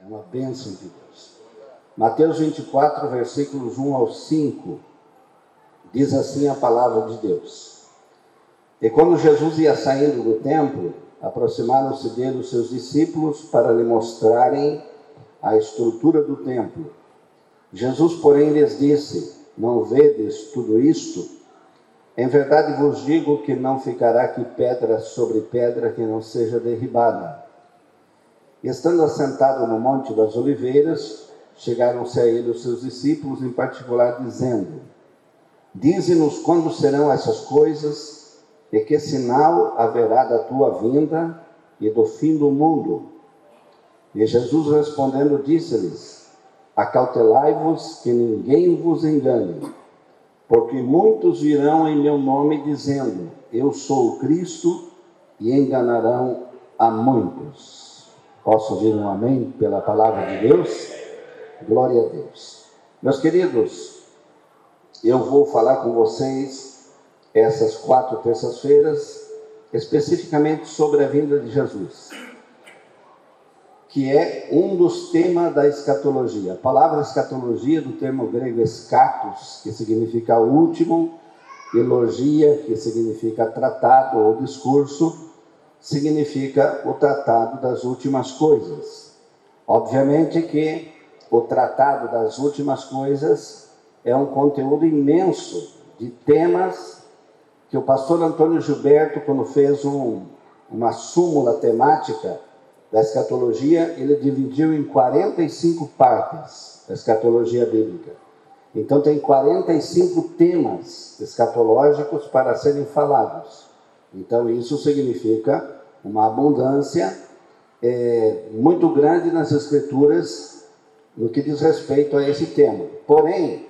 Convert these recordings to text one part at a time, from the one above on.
uma bênção de Deus. Mateus 24, versículos 1 ao 5, diz assim a palavra de Deus. E quando Jesus ia saindo do templo, aproximaram-se dele os seus discípulos para lhe mostrarem a estrutura do templo. Jesus, porém, lhes disse: não vedes tudo isto? Em verdade vos digo que não ficará aqui pedra sobre pedra que não seja derribada. Estando assentado no Monte das Oliveiras, chegaram-se a ele os seus discípulos, em particular, dizendo: dize-nos quando serão essas coisas, e que sinal haverá da tua vinda e do fim do mundo? E Jesus respondendo disse-lhes: acautelai-vos que ninguém vos engane, porque muitos virão em meu nome dizendo: eu sou o Cristo, e enganarão a muitos. Posso ouvir um amém pela palavra de Deus? Glória a Deus. Meus queridos, eu vou falar com vocês essas 4 terças-feiras, especificamente sobre a vinda de Jesus, que é um dos temas da escatologia. A palavra escatologia, do termo grego eschatos, que significa último, e logia, que significa tratado ou discurso, significa o tratado das últimas coisas. Obviamente que o tratado das últimas coisas é um conteúdo imenso de temas que o pastor Antônio Gilberto, quando fez uma súmula temática da escatologia, ele dividiu em 45 partes da escatologia bíblica. Então tem 45 temas escatológicos para serem falados. Então isso significa uma abundância muito grande nas escrituras no que diz respeito a esse tema. Porém,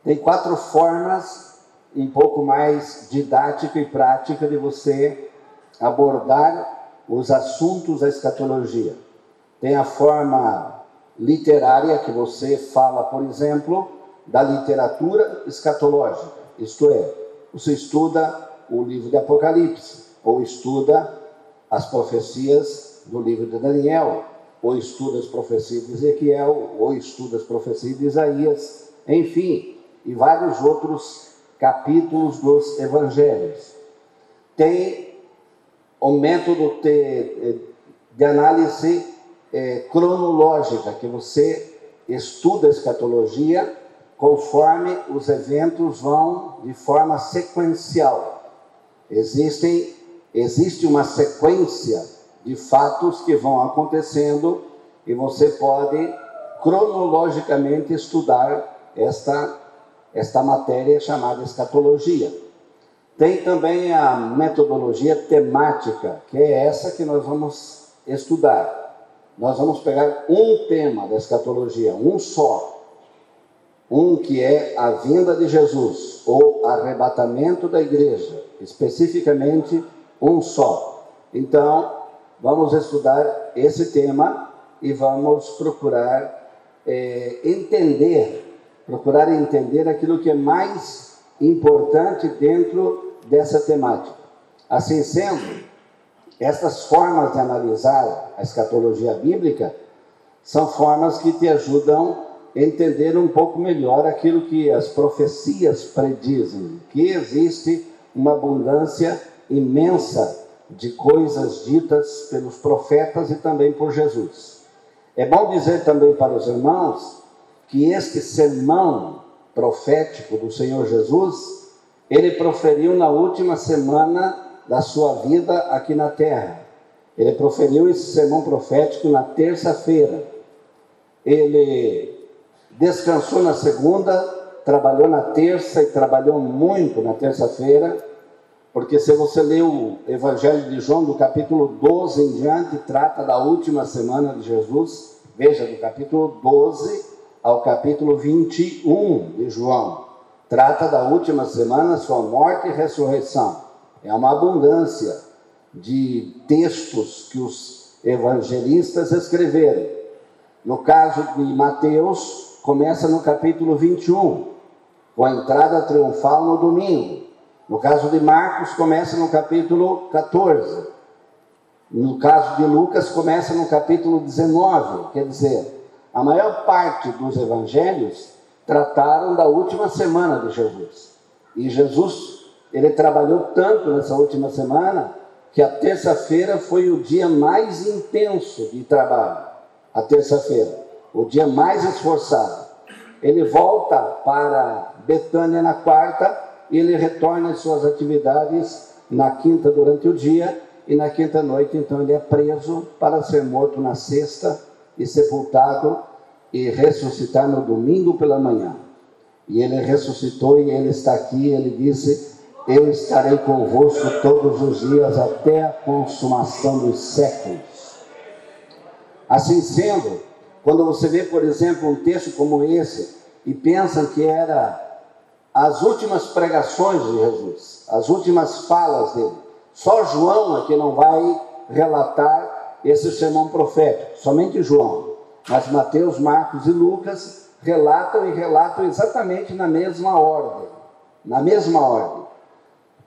tem 4 formas um pouco mais didática e prática de você abordar os assuntos da escatologia. Tem a forma literária, que você fala, por exemplo, da literatura escatológica. Isto é, você estuda o livro de Apocalipse, ou estuda as profecias do livro de Daniel, ou estuda as profecias de Ezequiel, ou estuda as profecias de Isaías, enfim, e vários outros capítulos dos evangelhos. Tem o método de análise cronológica, que você estuda a escatologia conforme os eventos vão de forma sequencial. Existe uma sequência de fatos que vão acontecendo e você pode cronologicamente estudar esta matéria chamada escatologia. Tem também a metodologia temática, que é essa que nós vamos estudar. Nós vamos pegar um tema da escatologia, um só. Um que é a vinda de Jesus, ou arrebatamento da igreja, especificamente um só. Então, vamos estudar esse tema e vamos procurar entender aquilo que é mais importante dentro dessa temática. Assim sendo, estas formas de analisar a escatologia bíblica são formas que te ajudam a entender um pouco melhor aquilo que as profecias predizem, que existe uma abundância imensa de coisas ditas pelos profetas e também por Jesus. É bom dizer também para os irmãos que este sermão profético do Senhor Jesus, ele proferiu na última semana da sua vida aqui na terra. Ele proferiu esse sermão profético na terça-feira. Ele descansou na segunda, trabalhou na terça e trabalhou muito na terça-feira, porque se você ler o Evangelho de João, do capítulo 12 em diante, trata da última semana de Jesus. Veja, do capítulo 12 ao capítulo 21 de João, trata da última semana, sua morte e ressurreição. É uma abundância de textos que os evangelistas escreveram. No caso de Mateus, começa no capítulo 21, com a entrada triunfal no domingo. No caso de Marcos, começa no capítulo 14. No caso de Lucas, começa no capítulo 19. Quer dizer, A maior parte dos evangelhos trataram da última semana de Jesus. E Jesus, ele trabalhou tanto nessa última semana, que a terça-feira foi o dia mais intenso de trabalho. A terça-feira, o dia mais esforçado. Ele volta para Betânia na quarta, e ele retorna às suas atividades na quinta durante o dia, e na quinta noite, então, ele é preso para ser morto na sexta, e sepultado, e ressuscitar no domingo pela manhã. E ele ressuscitou, e ele está aqui, ele disse: eu estarei convosco todos os dias, até a consumação dos séculos. Assim sendo, quando você vê, por exemplo, um texto como esse, e pensa que era as últimas pregações de Jesus, as últimas falas dele, só João é que não vai relatar esse sermão profético, somente João. Mas Mateus, Marcos e Lucas relatam exatamente na mesma ordem,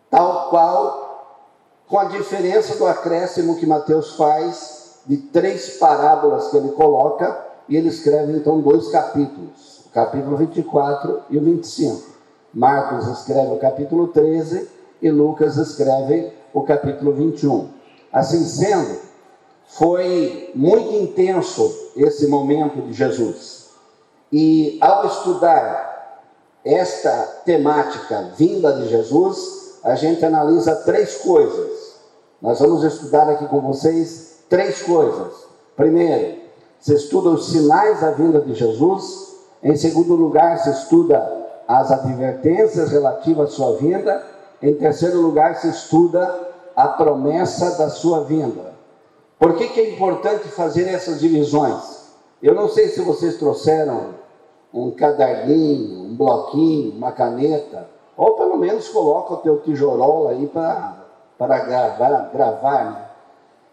tal qual, com a diferença do acréscimo que Mateus faz de 3 parábolas que ele coloca, e ele escreve então 2 capítulos, o capítulo 24 e o 25. Marcos escreve o capítulo 13 e Lucas escreve o capítulo 21. Assim sendo, foi muito intenso esse momento de Jesus. E ao estudar esta temática vinda de Jesus, a gente analisa 3 coisas. Nós vamos estudar aqui com vocês 3 coisas. Primeiro, se estuda os sinais da vinda de Jesus. Em segundo lugar, se estuda as advertências relativas à sua vinda. Em terceiro lugar, se estuda a promessa da sua vinda. Por que é importante fazer essas divisões? Eu não sei se vocês trouxeram um caderninho, um bloquinho, uma caneta, ou pelo menos coloca o teu tijolol aí para gravar, né?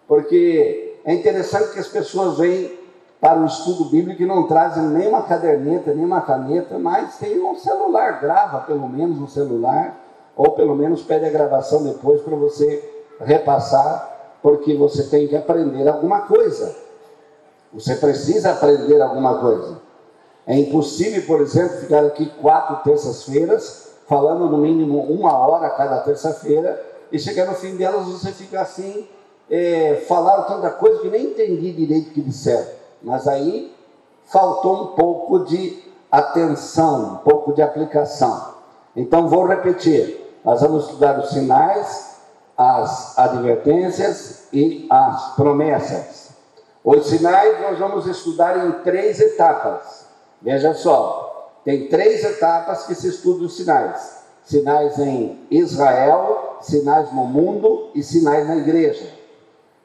Porque é interessante que as pessoas vêm para o estudo bíblico e não trazem nem uma caderneta, nem uma caneta, mas tem um celular, grava pelo menos no celular, ou pelo menos pede a gravação depois para você repassar, porque você tem que aprender alguma coisa. Você precisa aprender alguma coisa. É impossível, por exemplo, ficar aqui 4 terças-feiras, falando no mínimo 1 hora cada terça-feira, e chegar no fim delas você fica assim, falaram tanta coisa que nem entendi direito o que disseram. Mas aí faltou um pouco de atenção, um pouco de aplicação. Então vou repetir, nós vamos estudar os sinais, as advertências e as promessas. Os sinais nós vamos estudar em 3 etapas. Veja só, tem 3 etapas que se estudam os sinais. Sinais em Israel, sinais no mundo e sinais na igreja.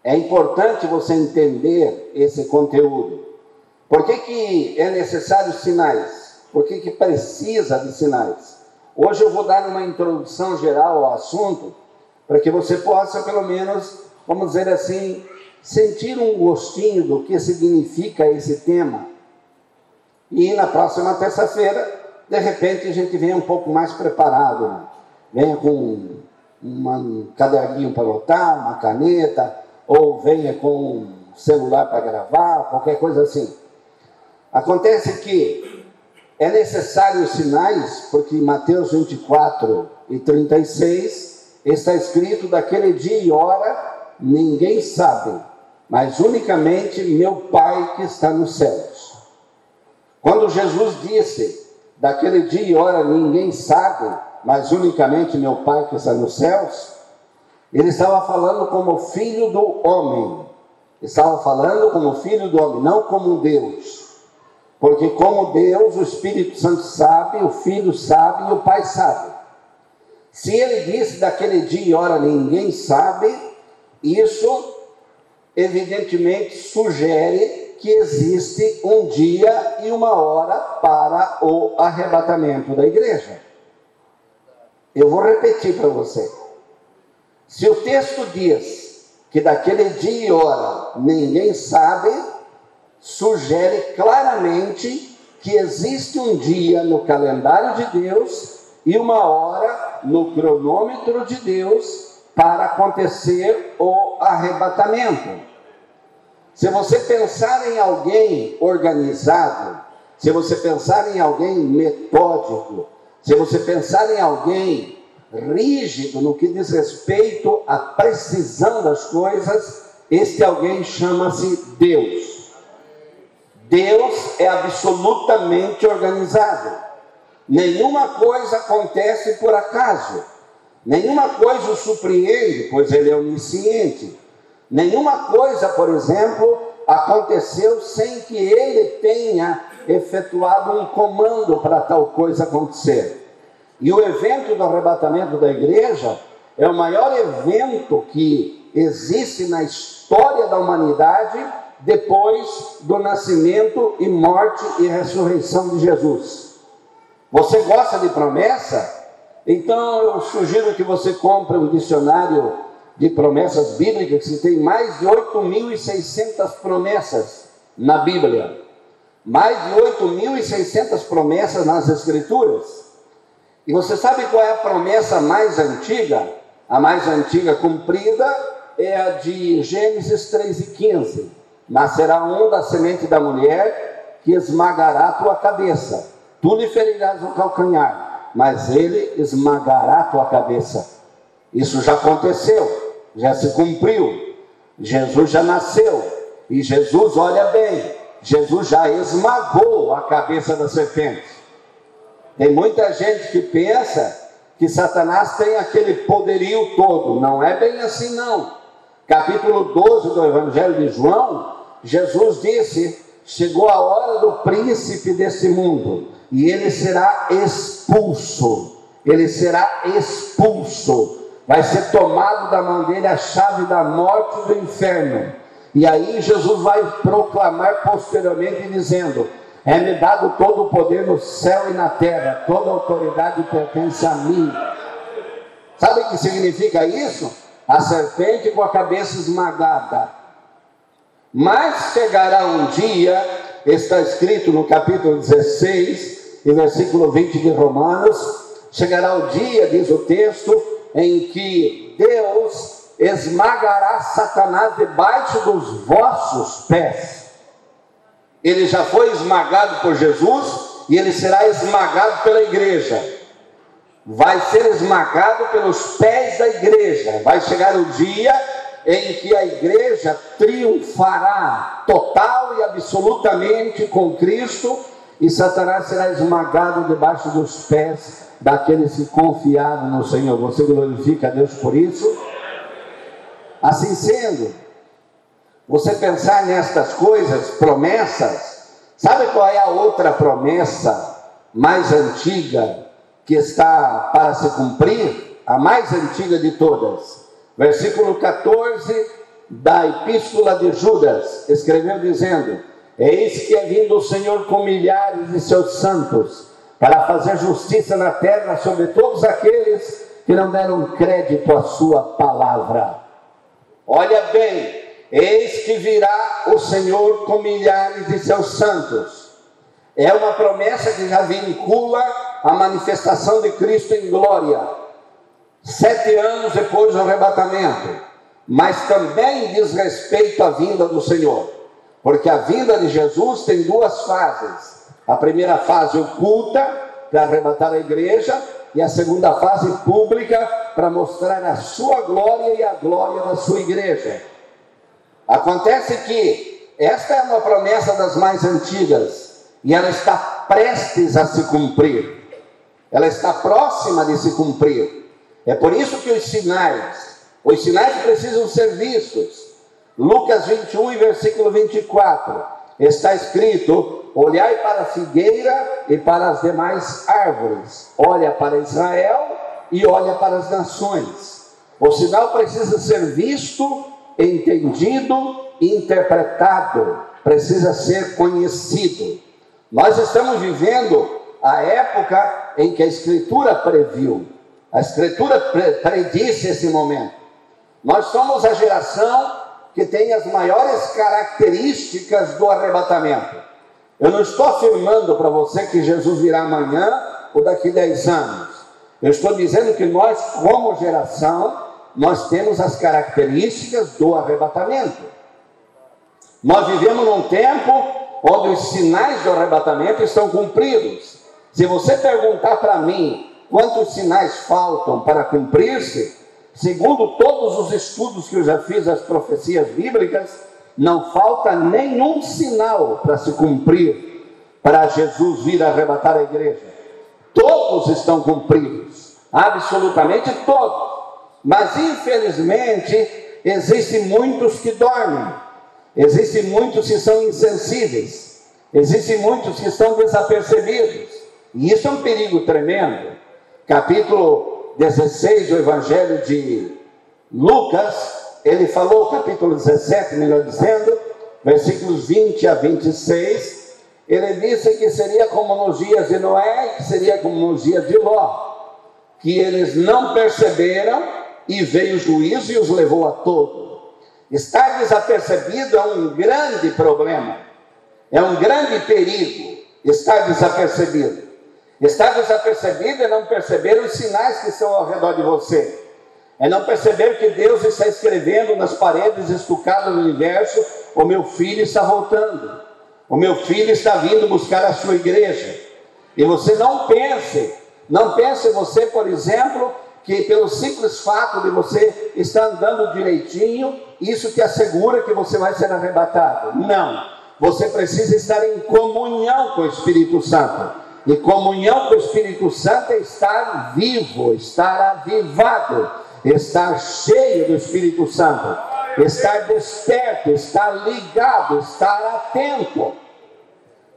É importante você entender esse conteúdo. Por que é necessário sinais? Por que precisa de sinais? Hoje eu vou dar uma introdução geral ao assunto, para que você possa, pelo menos, vamos dizer assim, sentir um gostinho do que significa esse tema. E na próxima terça-feira, de repente, a gente venha um pouco mais preparado, né? Venha com um caderninho para anotar, uma caneta, ou venha com um celular para gravar, qualquer coisa assim. Acontece que é necessário os sinais, porque em Mateus 24 e 36 está escrito: daquele dia e hora ninguém sabe, mas unicamente meu Pai que está nos céus. Quando Jesus disse, daquele dia e hora ninguém sabe, mas unicamente meu Pai que está nos céus, ele estava falando como filho do homem. Estava falando como filho do homem, não como Deus. Porque como Deus, o Espírito Santo sabe, o Filho sabe e o Pai sabe. Se ele disse daquele dia e hora ninguém sabe, isso evidentemente sugere que existe um dia e uma hora para o arrebatamento da igreja. Eu vou repetir para você. Se o texto diz que daquele dia e hora ninguém sabe, sugere claramente que existe um dia no calendário de Deus e uma hora no cronômetro de Deus para acontecer o arrebatamento. Se você pensar em alguém organizado, se você pensar em alguém metódico, se você pensar em alguém rígido no que diz respeito à precisão das coisas, este alguém chama-se Deus. Deus é absolutamente organizado. Nenhuma coisa acontece por acaso. Nenhuma coisa o surpreende, pois ele é onisciente. Nenhuma coisa, por exemplo, aconteceu sem que ele tenha efetuado um comando para tal coisa acontecer. E o evento do arrebatamento da igreja é o maior evento que existe na história da humanidade depois do nascimento e morte e ressurreição de Jesus. Você gosta de promessa? Então eu sugiro que você compre um dicionário de promessas bíblicas, que tem mais de 8.600 promessas na Bíblia. Mais de 8.600 promessas nas Escrituras. E você sabe qual é a promessa mais antiga? A mais antiga cumprida é a de Gênesis 3:15. Nascerá um da semente da mulher que esmagará a tua cabeça. Tu lhe ferirás o calcanhar, mas ele esmagará a tua cabeça. Isso já aconteceu, já se cumpriu. Jesus já nasceu. E Jesus, olha bem, Jesus já esmagou a cabeça da serpente. Tem muita gente que pensa que Satanás tem aquele poderio todo. Não é bem assim, não. Capítulo 12 do Evangelho de João, Jesus disse: chegou a hora do príncipe desse mundo, e ele será expulso. Ele será expulso. Vai ser tomado da mão dele a chave da morte e do inferno. E aí Jesus vai proclamar posteriormente dizendo: é-me dado todo o poder no céu e na terra, toda a autoridade pertence a mim. Sabe o que significa isso? A serpente com a cabeça esmagada. Mas chegará um dia, está escrito no capítulo 16, e versículo 20 de Romanos, chegará o dia, diz o texto, em que Deus esmagará Satanás debaixo dos vossos pés. Ele já foi esmagado por Jesus e ele será esmagado pela igreja. Vai ser esmagado pelos pés da igreja. Vai chegar o dia em que a igreja triunfará total e absolutamente com Cristo, e Satanás será esmagado debaixo dos pés daqueles que confiaram no Senhor. Você glorifica a Deus por isso? Assim sendo, você pensar nestas coisas, promessas, sabe qual é a outra promessa mais antiga que está para se cumprir? A mais antiga de todas. Versículo 14 da Epístola de Judas, escreveu dizendo: eis que é vindo o Senhor com milhares de seus santos, para fazer justiça na terra sobre todos aqueles que não deram crédito à sua palavra. Olha bem, eis que virá o Senhor com milhares de seus santos. É uma promessa que já vincula a manifestação de Cristo em glória, 7 anos depois do arrebatamento, mas também diz respeito à vinda do Senhor, porque a vinda de Jesus tem duas fases: a primeira fase oculta, para arrebatar a igreja, e a segunda fase pública, para mostrar a sua glória e a glória da sua igreja. Acontece que esta é uma promessa das mais antigas, e ela está prestes a se cumprir, ela está próxima de se cumprir. É por isso que os sinais precisam ser vistos. Lucas 21 e versículo 24, está escrito: olhai para a figueira e para as demais árvores, olha para Israel e olha para as nações. O sinal precisa ser visto, entendido e interpretado, precisa ser conhecido. Nós estamos vivendo a época em que a Escritura previu. A Escritura predisse esse momento. Nós somos a geração que tem as maiores características do arrebatamento. Eu não estou afirmando para você que Jesus virá amanhã ou daqui 10 anos. Eu estou dizendo que nós, como geração, nós temos as características do arrebatamento. Nós vivemos num tempo onde os sinais do arrebatamento estão cumpridos. Se você perguntar para mim quantos sinais faltam para cumprir-se, segundo todos os estudos que eu já fiz das profecias bíblicas, não falta nenhum sinal para se cumprir, para Jesus vir arrebatar a igreja. Todos estão cumpridos, absolutamente todos. Mas infelizmente existem muitos que dormem, existem muitos que são insensíveis, existem muitos que estão desapercebidos, e isso é um perigo tremendo. Capítulo 16 do Evangelho de Lucas, ele falou, capítulo 17, melhor dizendo, versículos 20 a 26, ele disse que seria como nos dias de Noé, que seria como nos dias de Ló, que eles não perceberam e veio o juízo e os levou a todos. Estar desapercebido é um grande problema, é um grande perigo, estar desapercebido. Estar desapercebido é não perceber os sinais que estão ao redor de você, é não perceber que Deus está escrevendo nas paredes estucadas do universo: o meu filho está voltando, o meu filho está vindo buscar a sua igreja. E você não pense você, por exemplo, que pelo simples fato de você estar andando direitinho, isso te assegura que você vai ser arrebatado. Não, você precisa estar em comunhão com o Espírito Santo. E comunhão com o Espírito Santo é estar vivo, estar avivado, estar cheio do Espírito Santo, estar desperto, estar ligado, estar atento.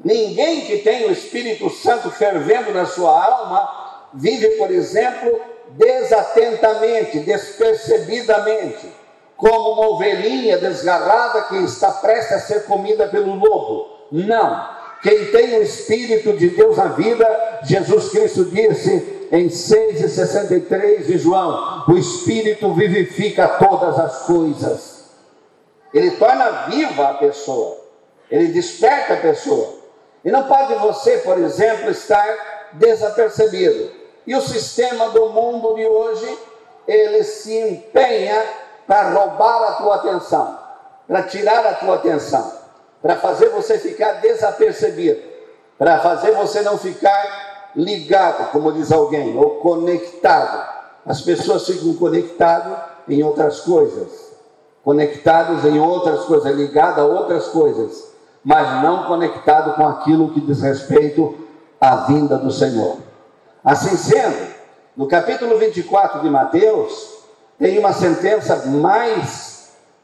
Ninguém que tem o Espírito Santo fervendo na sua alma vive, por exemplo, desatentamente, despercebidamente, como uma ovelhinha desgarrada que está prestes a ser comida pelo lobo. Não. Quem tem o Espírito de Deus na vida, Jesus Cristo disse em 6,63 de João: o Espírito vivifica todas as coisas. Ele torna viva a pessoa, ele desperta a pessoa. E não pode você, por exemplo, estar desapercebido. E o sistema do mundo de hoje, ele se empenha para roubar a tua atenção, para tirar a tua atenção, para fazer você ficar desapercebido, para fazer você não ficar ligado, como diz alguém, ou conectado. As pessoas ficam conectadas em outras coisas, ligadas a outras coisas, mas não conectado com aquilo que diz respeito à vinda do Senhor. Assim sendo, no capítulo 24 de Mateus, tem uma sentença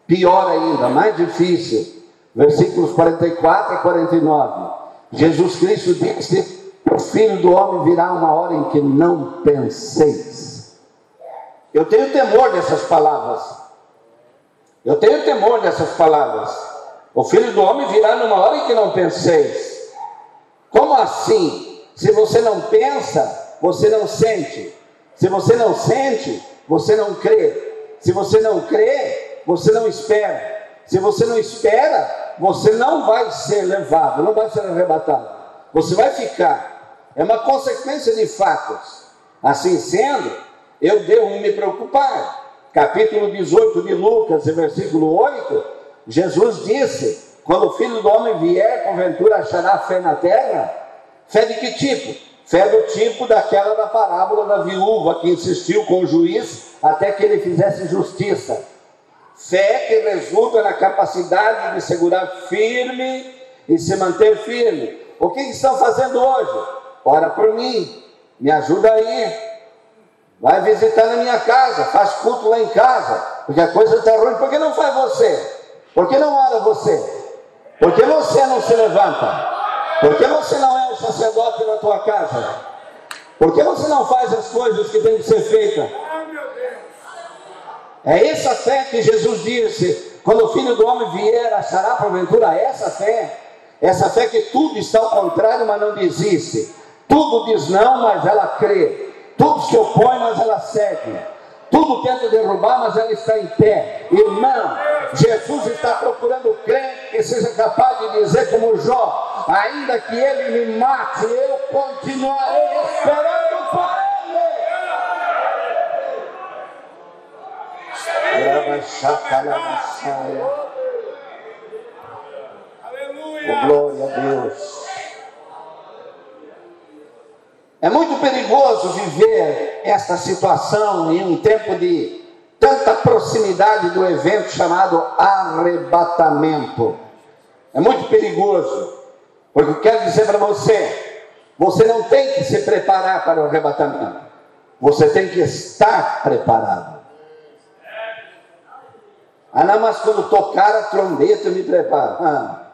pior ainda, mais difícil, versículos 44 a 49. Jesus Cristo disse: o Filho do Homem virá uma hora em que não penseis. Eu tenho temor dessas palavras. O Filho do Homem virá numa hora em que não penseis. Como assim? Se você não pensa, você não sente. Se você não sente, você não crê. Se você não crê, você não espera. Se você não espera, você não vai ser levado, não vai ser arrebatado. Você vai ficar. É uma consequência de fatos. Assim sendo, eu devo me preocupar. Capítulo 18 de Lucas, versículo 8, Jesus disse: quando o Filho do Homem vier, porventura achará fé na terra? Fé de que tipo? Fé do tipo daquela da parábola da viúva que insistiu com o juiz até que ele fizesse justiça. Fé que resulta na capacidade de segurar firme e se manter firme. O que estão fazendo hoje? Ora por mim, me ajuda aí, vai visitar na minha casa, faz culto lá em casa, porque a coisa está ruim. Por que não faz você? Por que não ora você? Por que você não se levanta? Por que você não é o sacerdote na tua casa? Por que você não faz as coisas que têm que ser feitas? É essa fé que Jesus disse: quando o Filho do Homem vier, achará porventura essa fé? Essa fé que tudo está ao contrário, mas não desiste. Tudo diz não, mas ela crê. Tudo se opõe, mas ela segue. Tudo tenta derrubar, mas ela está em pé. Irmão, Jesus está procurando crente que seja capaz de dizer como Jó: ainda que ele me mate, eu continuarei esperando por ele. Oh, glória a Deus. É muito perigoso viver esta situação em um tempo de tanta proximidade do evento chamado arrebatamento. É muito perigoso, porque eu quero dizer para você, você não tem que se preparar para o arrebatamento, você tem que estar preparado. Ah, não, mas quando tocar a trombeta eu me preparo.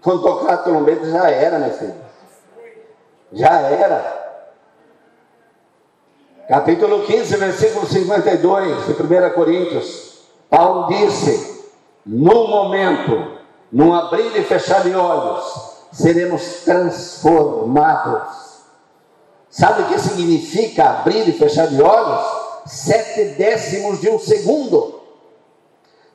Quando tocar a trombeta já era, meu filho. Já era. Capítulo 15, versículo 52 de 1 Coríntios, Paulo disse: num momento, num abrir e fechar de olhos, seremos transformados. Sabe o que significa abrir e fechar de olhos? 7/10 de um segundo.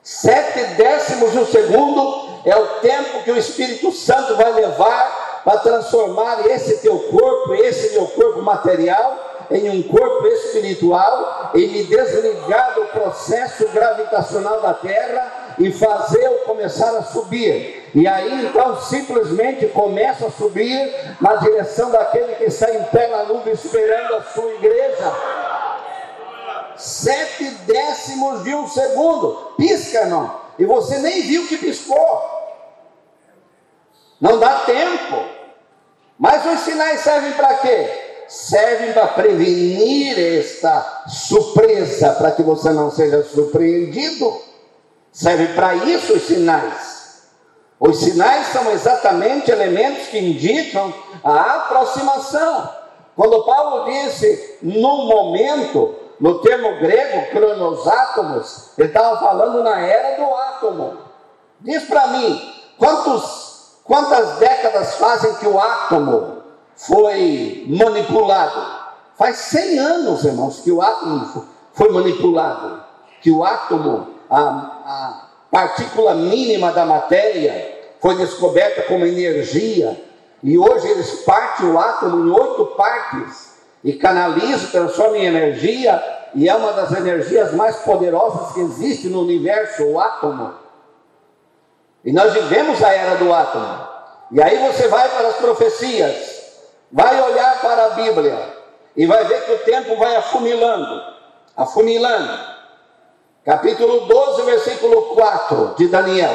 7/10 de um segundo é o tempo que o Espírito Santo vai levar para transformar esse teu corpo, esse meu corpo material, em um corpo espiritual, e me desligar do processo gravitacional da Terra e fazer-o começar a subir. E aí então simplesmente começa a subir na direção daquele que está em pé na nuvem esperando a sua igreja. 7/10 de um segundo. Pisca, irmão, e você nem viu que piscou. Não dá tempo. Mas os sinais servem para quê? Servem para prevenir esta surpresa, para que você não seja surpreendido. Serve para isso os sinais. Os sinais são exatamente elementos que indicam a aproximação. Quando Paulo disse num momento, no termo grego, cronosátomos, ele estava falando na era do átomo. Diz para mim, quantas décadas fazem que o átomo foi manipulado? Faz 100 anos, irmãos, que o átomo foi manipulado. Que o átomo, a partícula mínima da matéria, foi descoberta como energia. E hoje eles partem o átomo em 8 partes e canalizam, transformam em energia. E é uma das energias mais poderosas que existe no universo, o átomo. E nós vivemos a era do átomo. E aí você vai para as profecias, vai olhar para a Bíblia e vai ver que o tempo vai afunilando. Capítulo 12, versículo 4 de Daniel.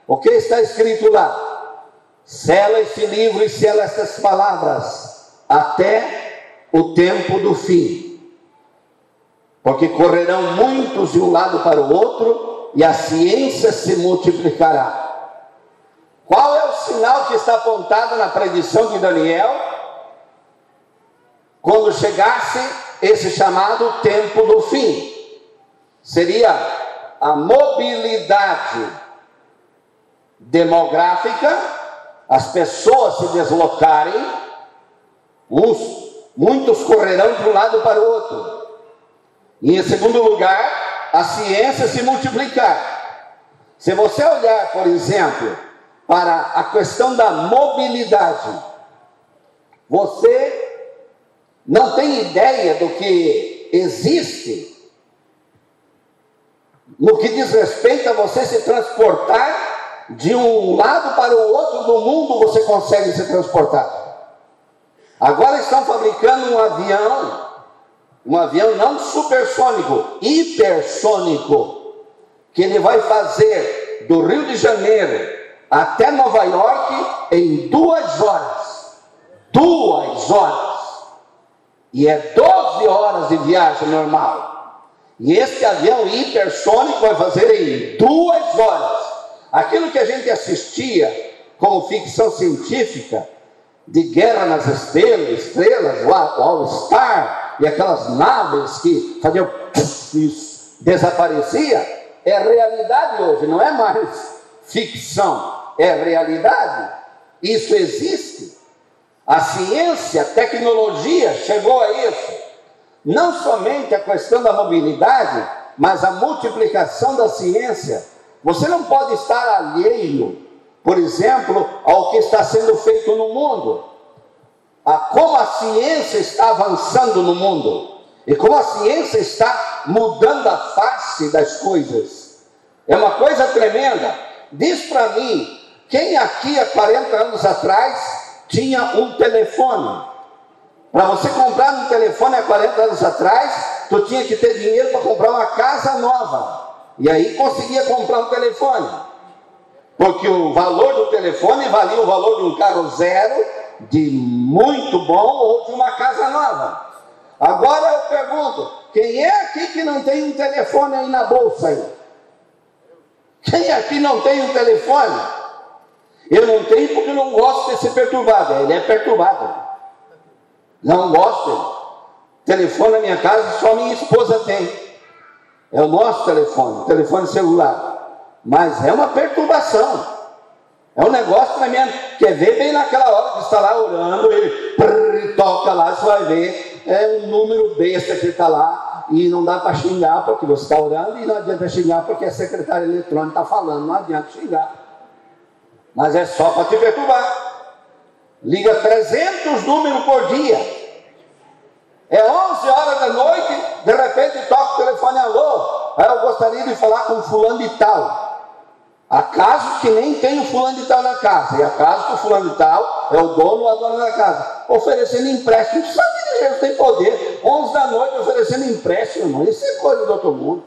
O que está escrito lá? Sela esse livro e sela essas palavras até o tempo do fim. Porque correrão muitos de um lado para o outro e a ciência se multiplicará. Qual é o sinal que está apontado na predição de Daniel? Quando chegasse esse chamado tempo do fim, seria a mobilidade demográfica, as pessoas se deslocarem, muitos correrão de um lado para o outro. E em segundo lugar, a ciência se multiplicar. Se você olhar, por exemplo, para a questão da mobilidade, você não tem ideia do que existe no que diz respeito a você se transportar de um lado para o outro do mundo. Você consegue se transportar. Agora estão fabricando um avião não supersônico, hipersônico, que ele vai fazer do Rio de Janeiro até Nova York em 2 horas. 2 horas. E é 12 horas de viagem normal. E esse avião hipersônico vai fazer em 2 horas. Aquilo que a gente assistia como ficção científica, de Guerra nas Estrelas, o All-Star, e aquelas naves que faziam isso, desaparecia, é realidade hoje, não é mais ficção, é realidade. Isso existe. A ciência, a tecnologia chegou a isso. Não somente a questão da mobilidade, mas a multiplicação da ciência. Você não pode estar alheio, por exemplo, ao que está sendo feito no mundo, a como a ciência está avançando no mundo, e como a ciência está mudando a face das coisas. É uma coisa tremenda. Diz para mim, Quem aqui há 40 anos atrás tinha um telefone? Para você comprar um telefone há 40 anos atrás, tu tinha que ter dinheiro para comprar uma casa nova. E aí conseguia comprar um telefone. Porque o valor do telefone valia o valor de um carro zero, de muito bom, ou de uma casa nova. Agora eu pergunto, quem é aqui que não tem um telefone aí na bolsa aí? Quem aqui não tem um telefone? Eu não tenho porque não gosto de ser perturbado. Ele é perturbado. Não gosto. Telefone na minha casa só minha esposa tem. É o nosso telefone celular. Mas é uma perturbação. É um negócio que na minha... Quer ver bem naquela hora que está lá orando, ele toca lá, você vai ver, é um número besta que está lá, e não dá para xingar porque você está orando, e não adianta xingar porque a secretária eletrônica está falando, não adianta xingar. Mas é só para te perturbar. Liga 300 números por dia. É 11 horas da noite, de repente toca o telefone, alô, eu gostaria de falar com fulano de tal. Há casos que nem tem o fulano de tal na casa, e há casos que o fulano de tal é o dono ou a dona da casa, oferecendo empréstimo. Sabe que Jesus tem poder, 11 da noite oferecendo empréstimo, irmão. Isso é coisa do outro mundo.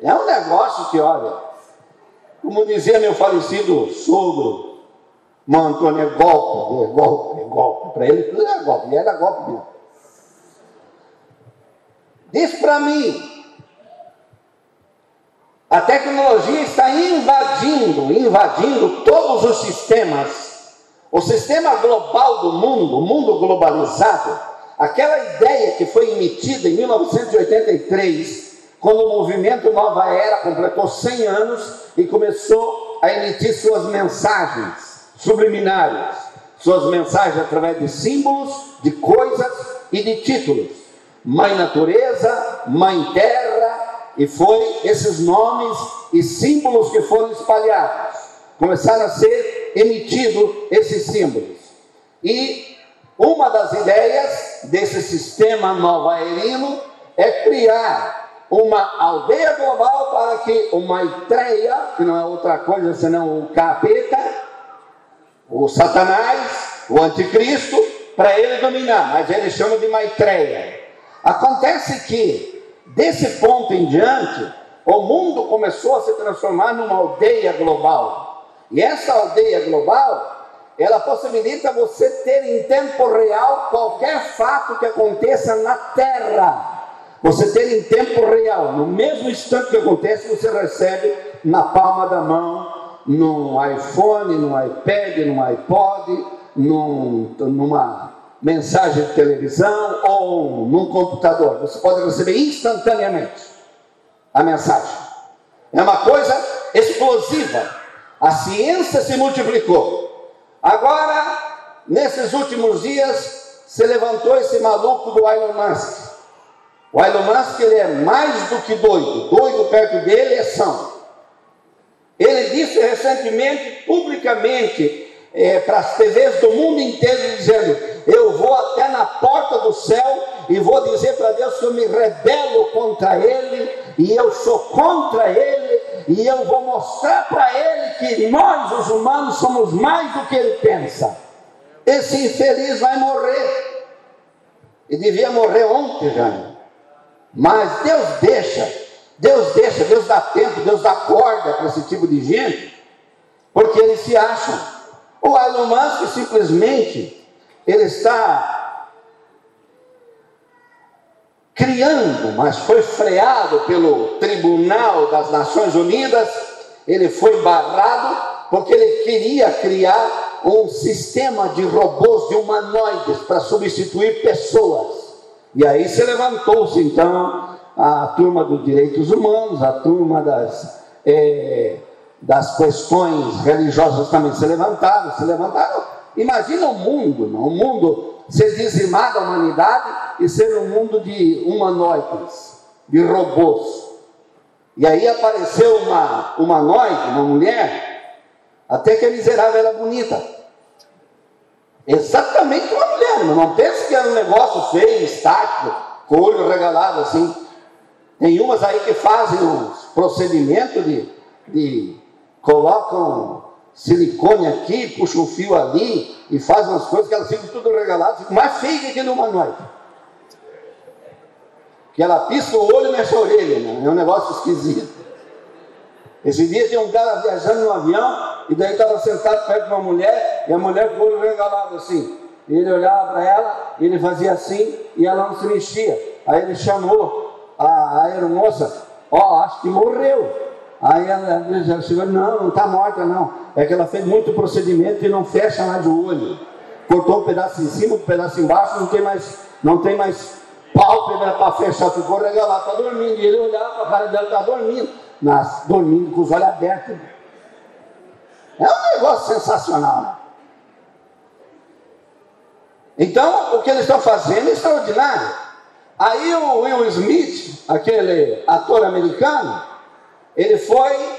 É um negócio que, olha, como dizia meu falecido sogro, Antônio, é golpe. Para ele tudo é golpe, e era golpe mesmo. Diz para mim, a tecnologia está invadindo todos os sistemas. O sistema global do mundo, o mundo globalizado, aquela ideia que foi emitida em 1983, quando o movimento Nova Era completou 100 anos e começou a emitir suas mensagens subliminares, suas mensagens através de símbolos, de coisas e de títulos. Mãe Natureza, Mãe Terra, e foi esses nomes e símbolos que foram espalhados. Começaram a ser emitidos esses símbolos. E uma das ideias desse sistema nova-erino é criar uma aldeia global para que o Maitreya, que não é outra coisa senão o capeta, o Satanás, o anticristo, para ele dominar, mas ele chama de Maitreya. Acontece que desse ponto em diante, o mundo começou a se transformar numa aldeia global. E essa aldeia global, ela possibilita você ter em tempo real qualquer fato que aconteça na Terra. Você ter em tempo real, no mesmo instante que acontece, você recebe na palma da mão, num iPhone, num iPad, num iPod, numa mensagem de televisão ou num computador. Você pode receber instantaneamente a mensagem. É uma coisa explosiva. A ciência se multiplicou. Agora, nesses últimos dias, se levantou esse maluco do Elon Musk. O Elon Musk, ele é mais do que doido. Doido perto dele é são. Ele disse recentemente, publicamente, para as TVs do mundo inteiro, dizendo: eu vou até na porta do céu e vou dizer para Deus que eu me rebelo contra ele, e eu sou contra ele, e eu vou mostrar para ele que nós, os humanos, somos mais do que ele pensa. Esse infeliz vai morrer, e devia morrer ontem já, mas Deus dá tempo, Deus dá corda para esse tipo de gente, porque eles se acham. O Elon Musk simplesmente, ele está criando, mas foi freado pelo Tribunal das Nações Unidas, ele foi barrado, porque ele queria criar um sistema de robôs, de humanoides, para substituir pessoas. E aí se levantou-se então a turma dos direitos humanos, a turma das questões religiosas também se levantaram. Imagina o mundo ser dizimado, a humanidade, e ser um mundo de humanoides, de robôs. E aí apareceu uma humanoide, uma mulher, até que a miserável era bonita. Exatamente uma mulher, não pense que era um negócio feio, estático, com o olho regalado assim. Tem umas aí que fazem uns procedimentos colocam silicone aqui, puxa um fio ali e faz umas coisas que elas ficam tudo regaladas, ficam mais feias que aquele humanoide. Que ela pisca o olho e mexe a orelha, né? É um negócio esquisito. Esse dia tinha um cara viajando no avião, e daí estava sentado perto de uma mulher, e a mulher com o olho regalado assim. E ele olhava para ela, ele fazia assim, e ela não se mexia. Aí ele chamou a aeromoça, acho que morreu. Aí ela chegou, não está morta não. É que ela fez muito procedimento e não fecha mais o olho. Cortou um pedaço em cima, um pedaço embaixo, não tem mais pálpebra para fechar, ficou regalado, está dormindo. E ele olhava para a cara dela, está dormindo. Dormindo com os olhos abertos. É um negócio sensacional, né? Então, o que eles estão fazendo é extraordinário. Aí o Will Smith, aquele ator americano, ele foi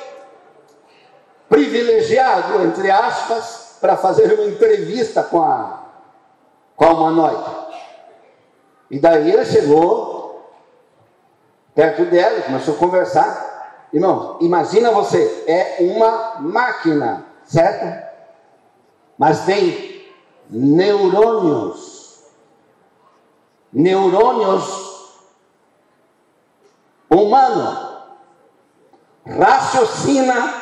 privilegiado, entre aspas, para fazer uma entrevista com a humanoide. E daí ele chegou perto dela e começou a conversar. Irmão, imagina você, é uma máquina, certo? Mas tem neurônios humanos. Raciocina,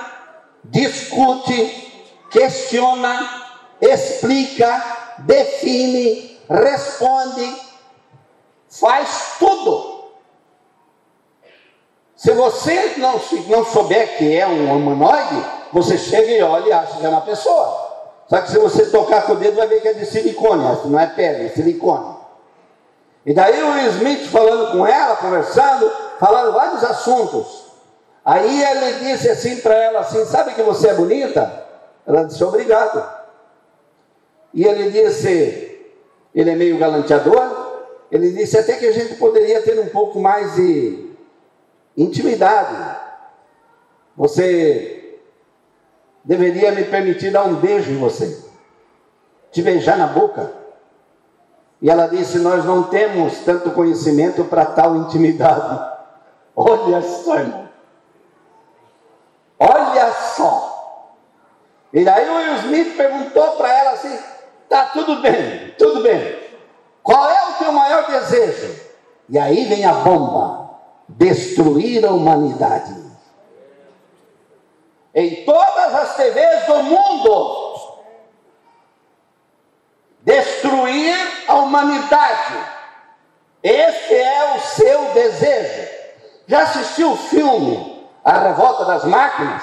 discute, questiona, explica, define, responde, faz tudo. Se você não souber que é um humanoide, você chega e olha e acha que é uma pessoa. Só que se você tocar com o dedo, vai ver que é de silicone, não é pele, é silicone. E daí o Will Smith falando com ela, conversando, falando vários assuntos. Aí ele disse assim para ela, assim, sabe que você é bonita? Ela disse, obrigado. E ele disse, ele é meio galanteador, ele disse até que a gente poderia ter um pouco mais de intimidade. Você deveria me permitir dar um beijo em você, te beijar na boca. E ela disse, nós não temos tanto conhecimento para tal intimidade. Olha só, irmão. Olha só. E daí o Will Smith perguntou para ela assim, tá tudo bem, tudo bem. Qual é o teu maior desejo? E aí vem a bomba. Destruir a humanidade. Em todas as TVs do mundo, destruir a humanidade. Este é o seu desejo. Já assistiu o filme A Revolta das Máquinas?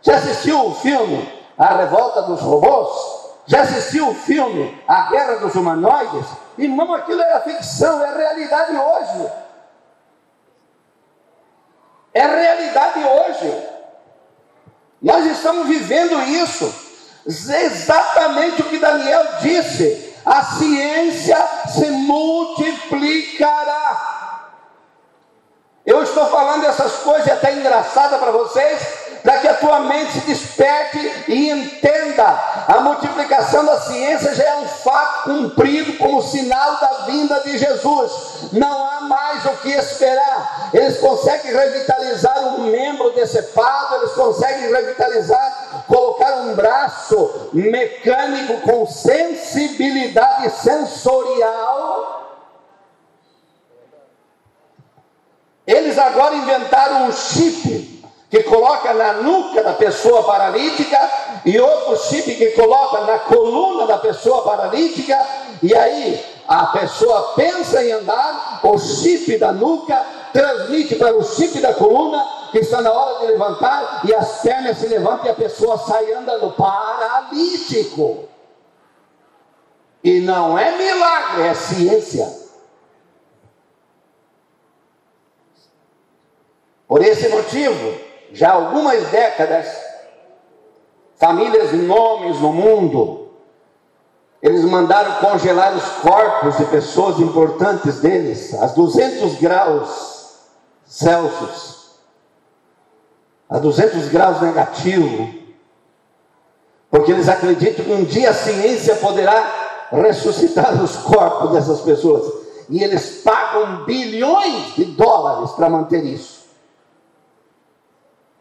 Já assistiu o filme A Revolta dos Robôs? Já assistiu o filme A Guerra dos Humanoides? Irmão, aquilo era ficção, é realidade hoje. É realidade hoje. Nós estamos vivendo isso. Exatamente o que Daniel disse. A ciência se multiplicará. Eu estou falando essas coisas até engraçadas para vocês, para que a tua mente se desperte e entenda. A multiplicação da ciência já é um fato cumprido como sinal da vinda de Jesus. Não há mais o que esperar. Eles conseguem revitalizar um membro decepado, eles conseguem revitalizar, colocar um braço mecânico com sensibilidade sensorial. Eles agora inventaram um chip que coloca na nuca da pessoa paralítica e outro chip que coloca na coluna da pessoa paralítica, e aí a pessoa pensa em andar, o chip da nuca transmite para o chip da coluna, que está na hora de levantar, e as pernas se levantam e a pessoa sai andando paralítico. E não é milagre, é ciência. Por esse motivo, já há algumas décadas, famílias nomes no mundo, eles mandaram congelar os corpos de pessoas importantes deles, a 200 graus Celsius, a 200 graus negativo, porque eles acreditam que um dia a ciência poderá ressuscitar os corpos dessas pessoas, e eles pagam bilhões de dólares para manter isso.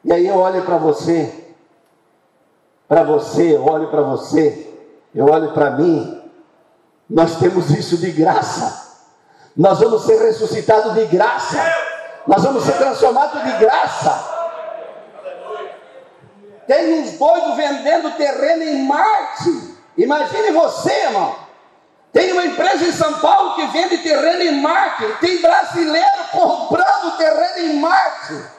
E aí eu olho para você para você, eu olho para você, eu olho para mim. Nós temos isso de graça. Nós vamos ser ressuscitados de graça. Nós vamos ser transformados de graça. Tem uns doidos vendendo terreno em Marte. Imagine você, irmão. Tem uma empresa em São Paulo que vende terreno em Marte. Tem brasileiro comprando terreno em Marte.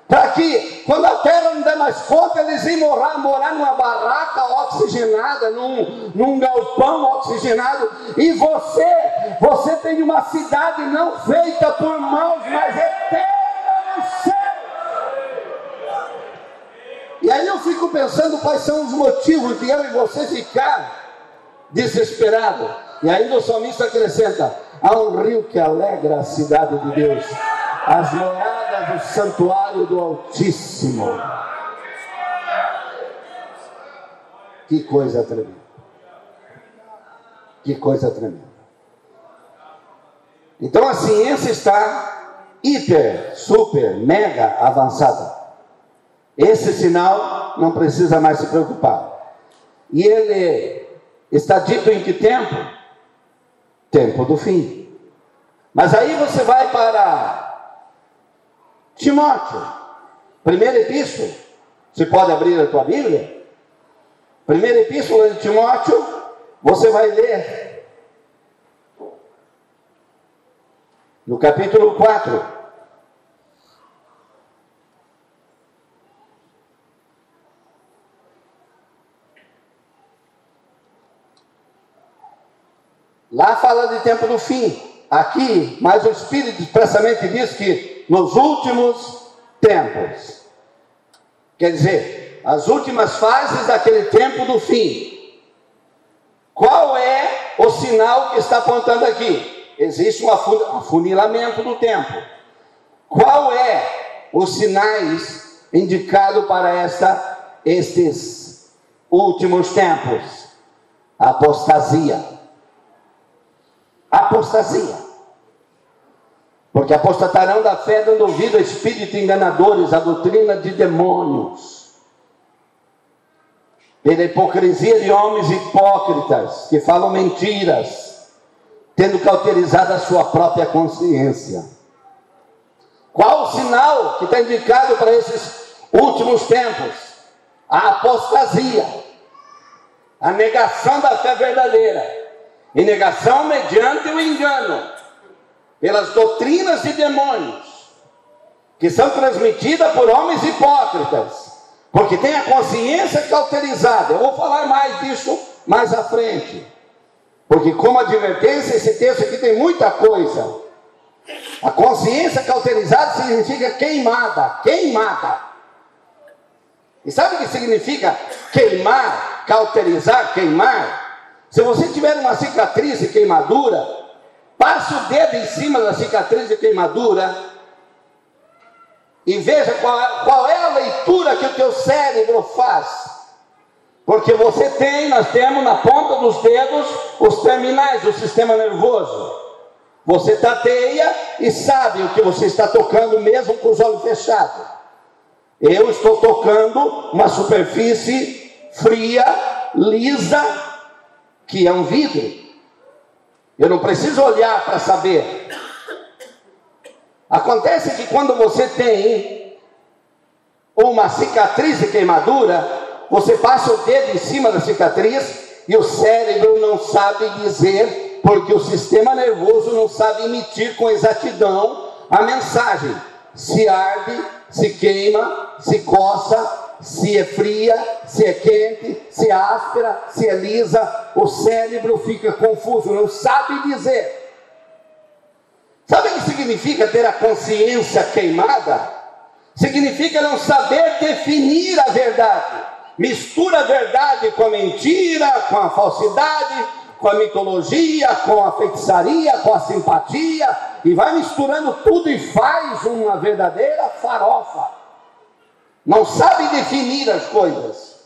Para que, quando a terra não der mais conta, eles iam morar numa barraca oxigenada, num galpão oxigenado. E você tem uma cidade não feita por mãos, mas eterna no céu. E aí eu fico pensando quais são os motivos de eu e você ficar desesperado. E ainda o salmista acrescenta: há um rio que alegra a cidade de Deus, as moradas do santuário do Altíssimo. Que coisa tremenda. Que coisa tremenda. Então a ciência está hiper, super, mega avançada. Esse sinal não precisa mais se preocupar. E ele está dito em que tempo? Tempo do fim. Mas aí você vai para Timóteo, primeira epístola. Você pode abrir a tua Bíblia? Primeira epístola de Timóteo, você vai ler no capítulo 4. Lá fala de tempo do fim. Aqui, mas o Espírito expressamente diz que nos últimos tempos. Quer dizer, as últimas fases daquele tempo do fim. Qual é o sinal que está apontando aqui? Existe um afunilamento do tempo. Qual é os sinais indicados para estes últimos tempos? A apostasia. Apostasia. Porque apostatarão da fé, dando ouvido a espíritos enganadores, a doutrina de demônios, pela hipocrisia de homens hipócritas, que falam mentiras, tendo cauterizado a sua própria consciência. Qual o sinal que está indicado para esses últimos tempos? A apostasia, a negação da fé verdadeira. E negação mediante o engano, pelas doutrinas de demônios, que são transmitidas por homens hipócritas, porque tem a consciência cauterizada. Eu vou falar mais disso mais à frente, porque como advertência, esse texto aqui tem muita coisa. A consciência cauterizada significa queimada, queimada. E sabe o que significa queimar, cauterizar, queimar? Se você tiver uma cicatriz de queimadura, passe o dedo em cima da cicatriz de queimadura e veja qual é a leitura que o teu cérebro faz. Porque nós temos na ponta dos dedos os terminais do sistema nervoso. Você tateia e sabe o que você está tocando mesmo com os olhos fechados. Eu estou tocando uma superfície fria, lisa, que é um vidro. Eu não preciso olhar para saber. Acontece que quando você tem uma cicatriz de queimadura, você passa o dedo em cima da cicatriz e o cérebro não sabe dizer, porque o sistema nervoso não sabe emitir com exatidão a mensagem. Se arde, se queima, se coça, se é fria, se é quente, se é áspera, se é lisa. O cérebro fica confuso, não sabe dizer. Sabe o que significa ter a consciência queimada? Significa não saber definir a verdade. Mistura a verdade com a mentira, com a falsidade, com a mitologia, com a feitiçaria, com a simpatia, e vai misturando tudo e faz uma verdadeira farofa. Não sabe definir as coisas.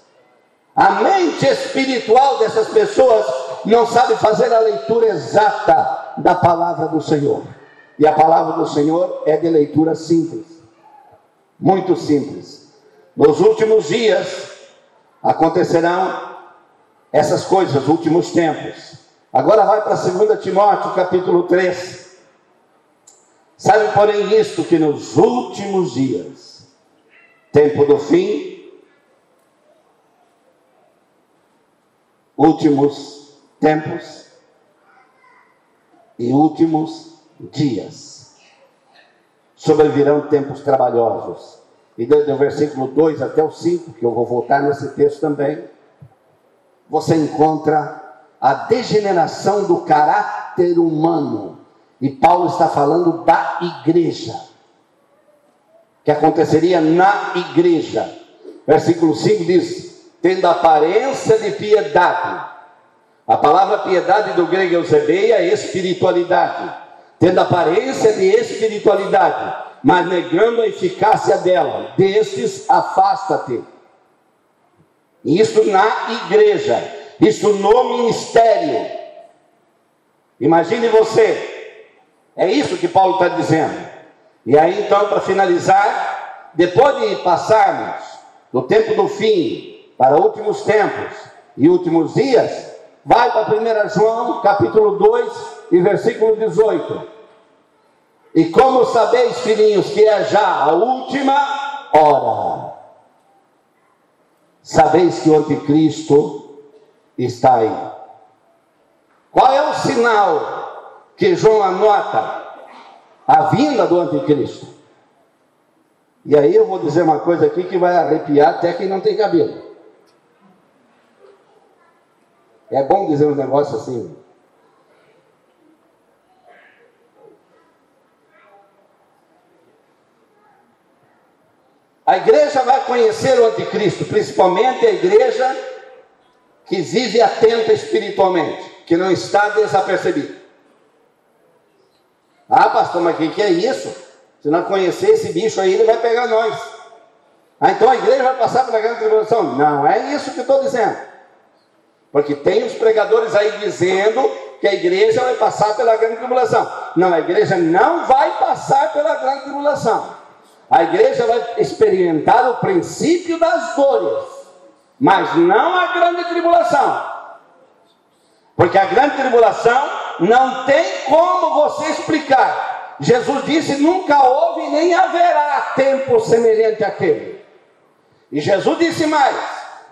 A mente espiritual dessas pessoas não sabe fazer a leitura exata da palavra do Senhor. E a palavra do Senhor é de leitura simples, muito simples. Nos últimos dias, acontecerão essas coisas, os últimos tempos. Agora vai para 2 Timóteo, capítulo 3. Sabe, porém, isto, que nos últimos dias, tempo do fim, últimos tempos e últimos dias, sobrevirão tempos trabalhosos. E do versículo 2 até o 5, que eu vou voltar nesse texto também, você encontra a degeneração do caráter humano. E Paulo está falando da igreja, que aconteceria na igreja. Versículo 5 diz: tendo aparência de piedade. A palavra piedade do grego eusebeia é espiritualidade. Tendo aparência de espiritualidade, mas negando a eficácia dela, destes afasta-te. Isso na igreja, isso no ministério. Imagine você, é isso que Paulo está dizendo. E aí então, para finalizar, depois de passarmos do tempo do fim para últimos tempos e últimos dias, vai para 1 João capítulo 2 e versículo 18. E como sabeis, filhinhos, que é já a última hora, sabeis que o anticristo está aí. Qual é o sinal que João anota? A vinda do anticristo. E aí eu vou dizer uma coisa aqui que vai arrepiar até quem não tem cabelo. É bom dizer um negócio assim. A igreja vai conhecer o anticristo, principalmente a igreja que vive atenta espiritualmente, que não está desapercebida. Ah, pastor, mas o que é isso? Se não conhecer esse bicho aí, ele vai pegar nós. Ah, então a igreja vai passar pela grande tribulação? Não é isso que eu estou dizendo. Porque tem os pregadores aí dizendo que a igreja vai passar pela grande tribulação. Não, a igreja não vai passar pela grande tribulação. A igreja vai experimentar o princípio das dores, mas não a grande tribulação. Porque a grande tribulação não tem como você explicar. Jesus disse: nunca houve nem haverá tempo semelhante àquele. E Jesus disse mais: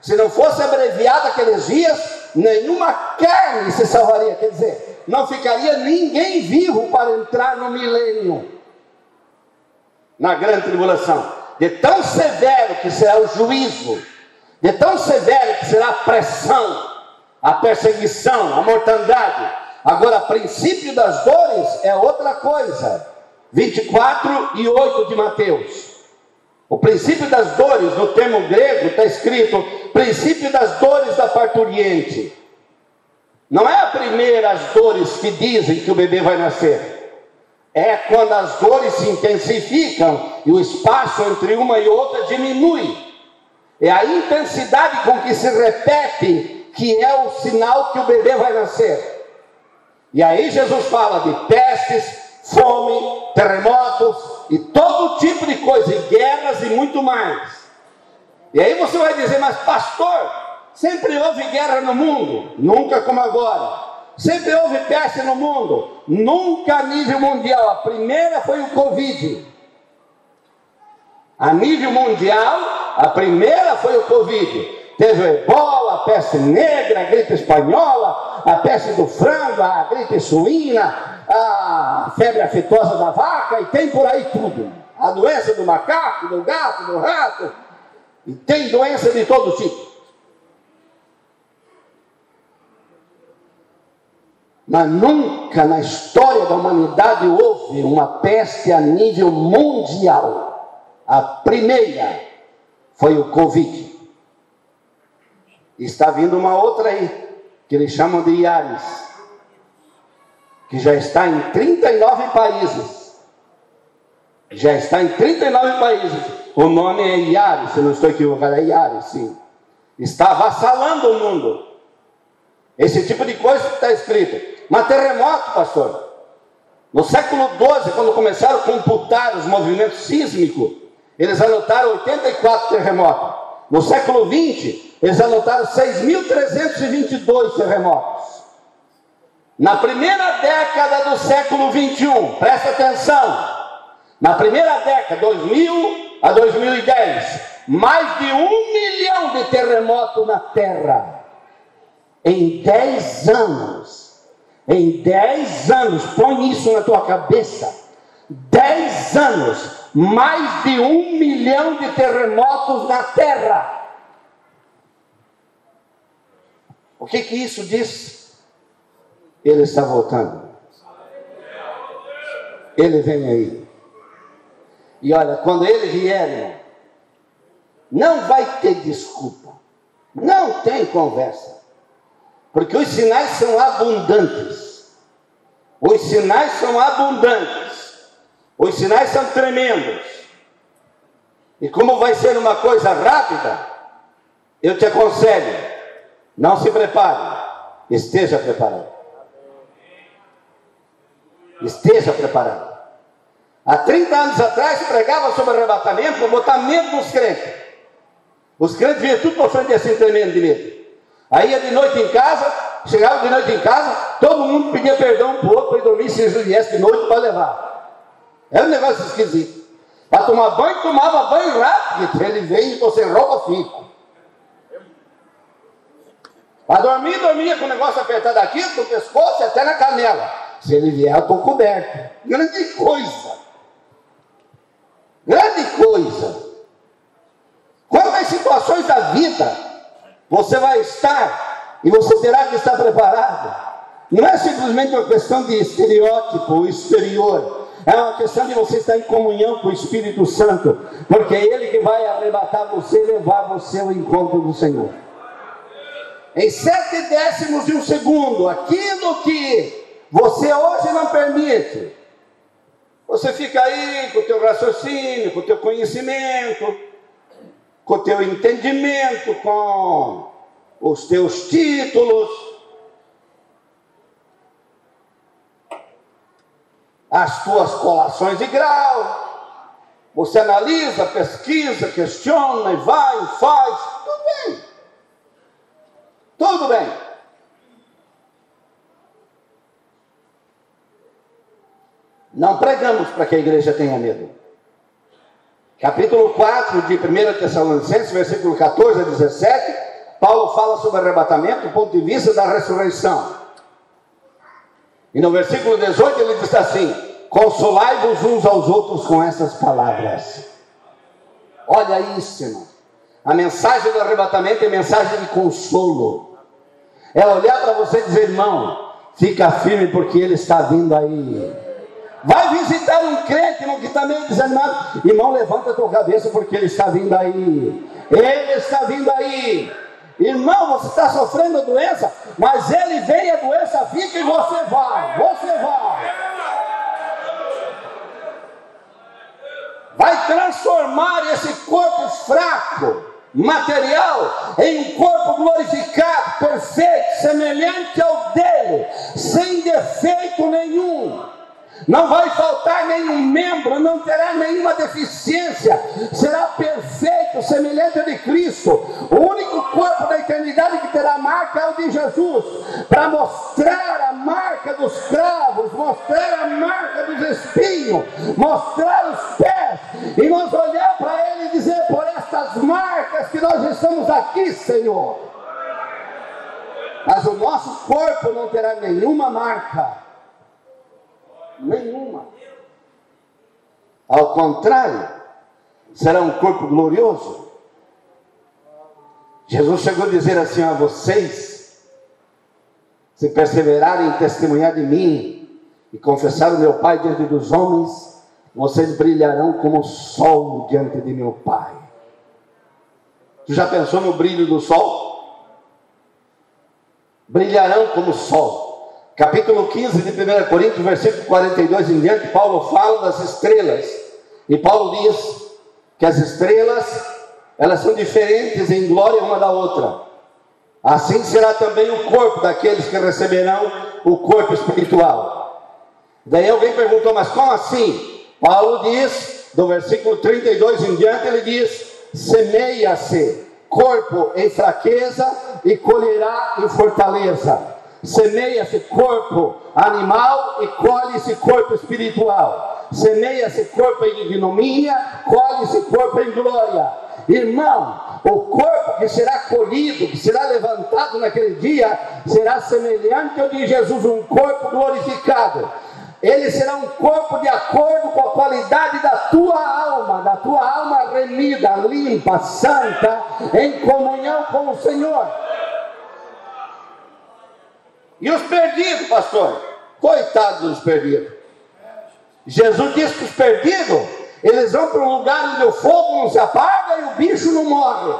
se não fosse abreviado aqueles dias, nenhuma carne se salvaria. Quer dizer, não ficaria ninguém vivo para entrar no milênio, na grande tribulação. De tão severo que será o juízo, de tão severo que será a pressão, a perseguição, a mortandade. Agora, o princípio das dores é outra coisa. 24 e 8 de Mateus. O princípio das dores, no termo grego, está escrito princípio das dores da parturiente. Não é a primeira as dores que dizem que o bebê vai nascer. É quando as dores se intensificam e o espaço entre uma e outra diminui. É a intensidade com que se repete que é o sinal que o bebê vai nascer. E aí Jesus fala de pestes, fome, terremotos e todo tipo de coisa, e guerras e muito mais. E aí você vai dizer: mas pastor, sempre houve guerra no mundo? Nunca como agora. Sempre houve peste no mundo? Nunca a nível mundial. A primeira foi o Covid. A nível mundial, a primeira foi o Covid. Teve o ebola, a peste negra, a gripe espanhola, a peste do frango, a gripe suína, a febre aftosa da vaca, e tem por aí tudo. A doença do macaco, do gato, do rato, e tem doença de todo tipo. Mas nunca na história da humanidade houve uma peste a nível mundial. A primeira foi o Covid. Está vindo uma outra aí, que eles chamam de Yaris, que já está em 39 países. Já está em 39 países. O nome é Yaris, se não estou equivocado, é Yaris, sim. Está avassalando o mundo. Esse tipo de coisa que está escrito. Mas terremoto, pastor. No século XII, quando começaram a computar os movimentos sísmicos, eles anotaram 84 terremotos. No século XX, eles anotaram 6.322 terremotos. Na primeira década do século XXI, presta atenção, na primeira década, 2000 a 2010, mais de 1 milhão de terremotos na Terra. Em 10 anos, põe isso na tua cabeça, 10 anos, mais de 1 milhão de terremotos na Terra. O que isso diz? Ele está voltando. Ele vem aí. E olha, quando ele vier, irmão, não vai ter desculpa. Não tem conversa. Porque os sinais são abundantes. Os sinais são abundantes. Os sinais são tremendos. E como vai ser uma coisa rápida, eu te aconselho, não se prepare, esteja preparado. Esteja preparado. Há 30 anos atrás se pregava sobre arrebatamento para botar medo nos crentes. Os crentes vinham tudo para frente assim, tremendo de medo. Aí ia de noite em casa, chegava de noite em casa, todo mundo pedia perdão para o outro para ir dormir, se ele viesse de noite para levar. Era um negócio esquisito. Para tomar banho, tomava banho rápido. Ele veio e estou sem roupa, fico. Para dormir, dormia com o negócio apertado aqui, no pescoço e até na canela. Se ele vier, eu estou coberto. Grande coisa. Grande coisa. Quantas situações da vida você vai estar e você terá que estar preparado. Não é simplesmente uma questão de estereótipo exterior. É uma questão de você estar em comunhão com o Espírito Santo, porque é Ele que vai arrebatar você e levar você ao encontro do Senhor. Em 0,7 de um segundo, aquilo que você hoje não permite, você fica aí com o teu raciocínio, com o teu conhecimento, com o teu entendimento, com os teus títulos, as tuas colações de grau, você analisa, pesquisa, questiona, e vai, e faz, tudo bem. Tudo bem. Não pregamos para que a igreja tenha medo. Capítulo 4 de 1 Tessalonicenses, versículo 14 a 17, Paulo fala sobre arrebatamento do ponto de vista da ressurreição. E no versículo 18 ele diz assim: consolai-vos uns aos outros com essas palavras. Olha isso, irmão. A mensagem do arrebatamento é mensagem de consolo. É olhar para você e dizer: irmão, fica firme porque ele está vindo aí. Vai visitar um crente, irmão, que está meio desanimado. Irmão, levanta a tua cabeça porque ele está vindo aí. Ele está vindo aí. Irmão, você está sofrendo doença, mas ele vem, a doença fica e você vai. Você vai. Vai transformar esse corpo fraco, material, em um corpo glorificado, perfeito, semelhante ao dele, sem defeito nenhum. Não vai faltar nenhum membro, não terá nenhuma deficiência, será perfeito, semelhante ao de Cristo. O único corpo da eternidade que terá marca é o de Jesus, para mostrar a marca dos cravos, mostrar a marca dos espinhos, mostrar os pés, e nós olhar para Ele e dizer: por estas marcas que nós estamos aqui, Senhor. Mas o nosso corpo não terá nenhuma marca. Nenhuma. Ao contrário, será um corpo glorioso. Jesus chegou a dizer assim a vocês: se perseverarem em testemunhar de mim e confessar o meu Pai diante dos homens, vocês brilharão como o sol diante de meu Pai. Tu já pensou no brilho do sol? Brilharão como o sol. Capítulo 15 de 1 Coríntios, versículo 42 em diante, Paulo fala das estrelas. E Paulo diz que as estrelas, elas são diferentes em glória uma da outra. Assim será também o corpo daqueles que receberão o corpo espiritual. Daí alguém perguntou: mas como assim? Paulo diz, do versículo 32 em diante, ele diz: semeia-se corpo em fraqueza e colherá em fortaleza. Semeia-se corpo animal e colhe-se corpo espiritual. Semeia-se corpo em ignomínia, colhe-se corpo em glória. Irmão, o corpo que será colhido, que será levantado naquele dia, será semelhante ao de Jesus, um corpo glorificado. Ele será um corpo de acordo com a qualidade da tua alma remida, limpa, santa, em comunhão com o Senhor. E os perdidos, pastor? Coitados dos perdidos. Jesus disse que os perdidos, eles vão para um lugar onde o fogo não se apaga e o bicho não morre.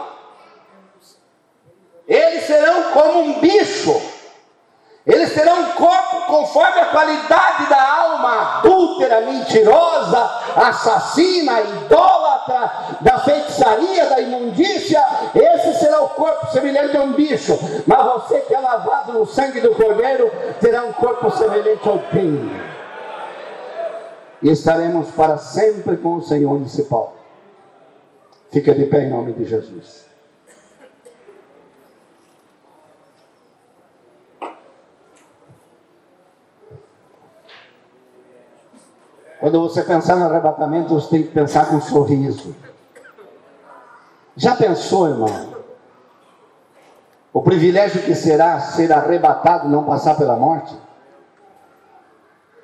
Eles serão como um bicho. Eles terão um corpo conforme a qualidade da alma adúltera, mentirosa, assassina, idólatra, da feitiçaria, da imundícia. Esse será o corpo semelhante a um bicho. Mas você que é lavado no sangue do Cordeiro terá um corpo semelhante ao pinho. E estaremos para sempre com o Senhor, disse Paulo. Fica de pé em nome de Jesus. Quando você pensar no arrebatamento, você tem que pensar com um sorriso. Já pensou, irmão? O privilégio que será ser arrebatado e não passar pela morte?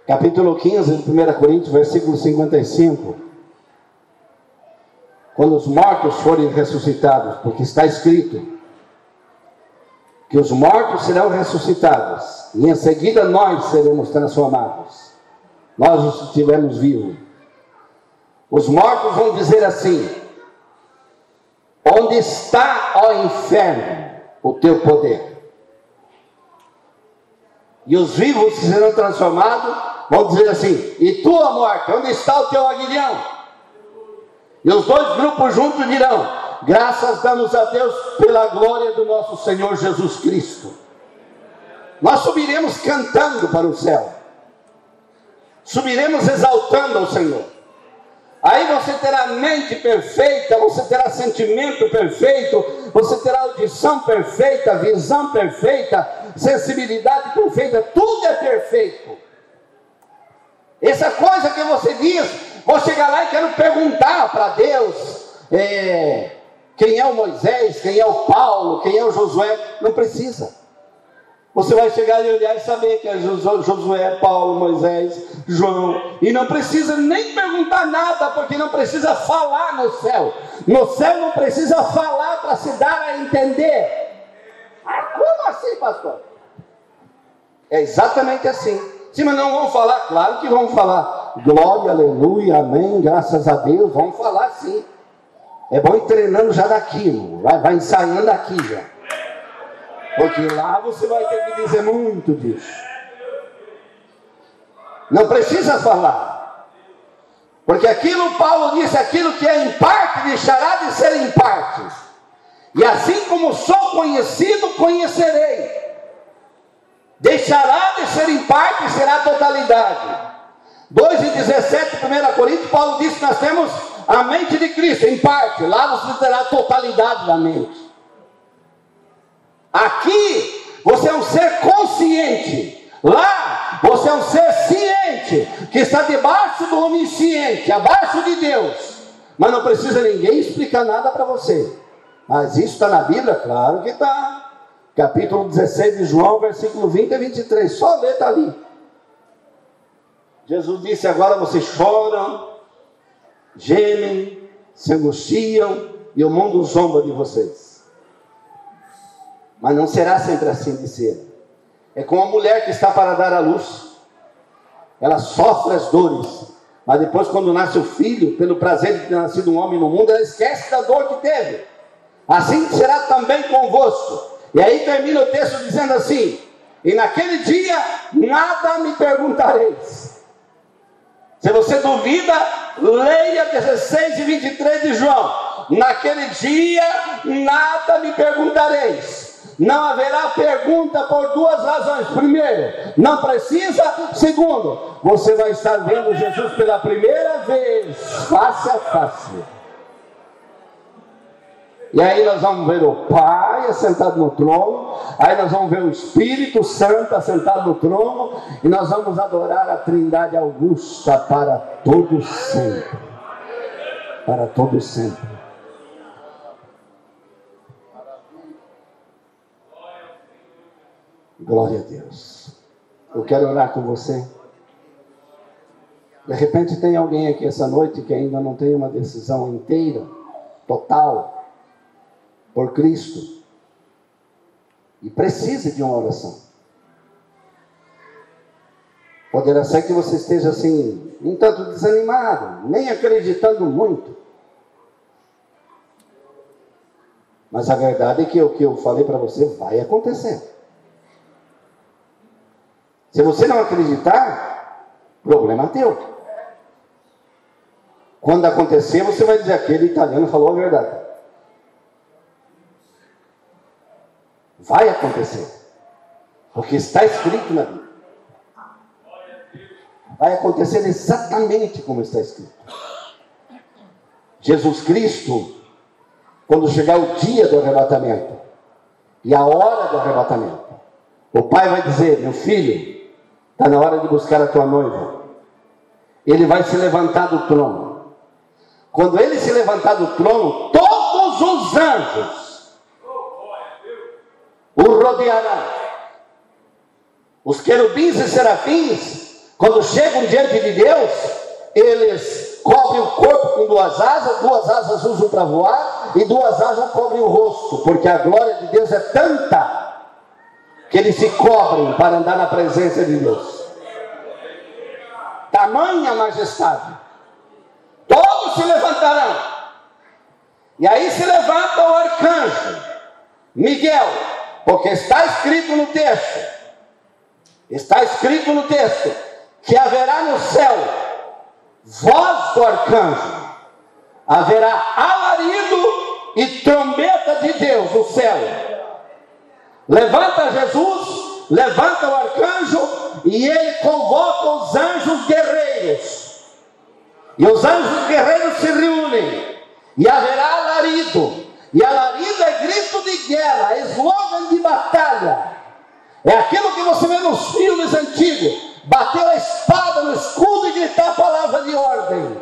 Capítulo 15 de 1 Coríntios, versículo 55. Quando os mortos forem ressuscitados, porque está escrito que os mortos serão ressuscitados, e em seguida nós seremos transformados. Nós os que estivermos vivos. Os mortos vão dizer assim: onde está, ó inferno, o teu poder? E os vivos que serão transformados vão dizer assim: e tu, ó morte, onde está o teu aguilhão? E os dois grupos juntos dirão: graças damos a Deus pela glória do nosso Senhor Jesus Cristo. Nós subiremos cantando para o céu. Subiremos exaltando ao Senhor. Aí você terá mente perfeita, você terá sentimento perfeito, você terá audição perfeita, visão perfeita, sensibilidade perfeita, tudo é perfeito. Essa coisa que você diz, vou chegar lá e quero perguntar para Deus, quem é o Moisés, quem é o Paulo, quem é o Josué, não precisa. Você vai chegar e olhar e saber que é Josué, Paulo, Moisés, João. E não precisa nem perguntar nada, porque não precisa falar no céu. No céu não precisa falar para se dar a entender. Como assim, pastor? É exatamente assim. Sim, mas não vão falar? Claro que vão falar. Glória, aleluia, amém, graças a Deus. Vão falar sim. É bom ir treinando já daqui, vai ensaiando aqui já. Porque lá você vai ter que dizer muito disso. Não precisa falar. Porque aquilo, Paulo disse, aquilo que é em parte deixará de ser em parte. E assim como sou conhecido, conhecerei. Deixará de ser em parte e será totalidade. 2:17, 1 Coríntios, Paulo disse que nós temos a mente de Cristo em parte. Lá você terá a totalidade da mente. Aqui, você é um ser consciente. Lá, você é um ser ciente, que está debaixo do onisciente, abaixo de Deus. Mas não precisa ninguém explicar nada para você. Mas isso está na Bíblia? Claro que está. Capítulo 16 de João, versículo 20 a 23. Só lê, está ali. Jesus disse: agora vocês choram, gemem, se angustiam, e o mundo zomba de vocês. Mas não será sempre assim de ser. É como a mulher que está para dar à luz. Ela sofre as dores, mas depois, quando nasce o filho, pelo prazer de ter nascido um homem no mundo, ela esquece da dor que teve. Assim será também convosco. E aí termina o texto dizendo assim: e naquele dia nada me perguntareis. Se você duvida, leia 16 e 23 de João. Naquele dia nada me perguntareis. Não haverá pergunta por duas razões. Primeiro, não precisa. Segundo, você vai estar vendo Jesus pela primeira vez, face a face. E aí nós vamos ver o Pai assentado no trono, aí nós vamos ver o Espírito Santo assentado no trono, e nós vamos adorar a Trindade Augusta para todo sempre. Para todo sempre. Glória a Deus. Eu quero orar com você. De repente tem alguém aqui essa noite que ainda não tem uma decisão inteira, total, por Cristo, e precisa de uma oração. Poderá ser que você esteja assim, um tanto desanimado, nem acreditando muito. Mas a verdade é que o que eu falei para você vai acontecer. Se você não acreditar, problema teu. Quando acontecer, você vai dizer, aquele italiano falou a verdade. Vai acontecer. Porque está escrito na Bíblia. Vai acontecer exatamente como está escrito. Jesus Cristo, quando chegar o dia do arrebatamento, e a hora do arrebatamento, o Pai vai dizer, meu filho, está na hora de buscar a tua noiva. Ele vai se levantar do trono. Quando ele se levantar do trono, todos os anjos o rodearão. Os querubins e serafins, quando chegam diante de Deus, eles cobrem o corpo com duas asas usam para voar, e duas asas cobrem o rosto, porque a glória de Deus é tanta, que eles se cobrem para andar na presença de Deus. Tamanha majestade. Todos se levantarão. E aí se levanta o arcanjo Miguel, porque está escrito no texto, que haverá no céu voz do arcanjo, haverá alarido e trombeta de Deus no céu. Levanta Jesus, levanta o arcanjo, e ele convoca os anjos guerreiros. E os anjos guerreiros se reúnem, e haverá alarido. E alarido é grito de guerra, é slogan de batalha. É aquilo que você vê nos filmes antigos: bater a espada no escudo e gritar a palavra de ordem.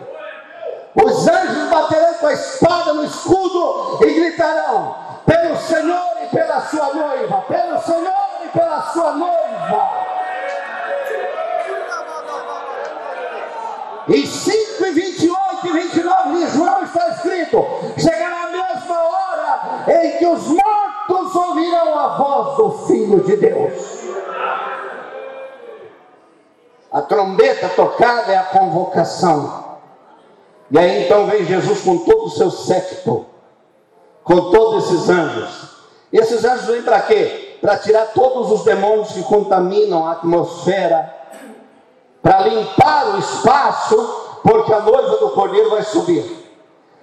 Os anjos baterão com a espada no escudo e gritarão: pelo Senhor e pela sua noiva, pelo Senhor e pela sua noiva. Em 5 e 28 e 29 de João está escrito: chegará a mesma hora em que os mortos ouvirão a voz do Filho de Deus. A trombeta tocada é a convocação. E aí então vem Jesus com todo o seu séquito, com todos esses anjos. E esses anjos vêm para quê? Para tirar todos os demônios que contaminam a atmosfera, para limpar o espaço, porque a noiva do Cordeiro vai subir.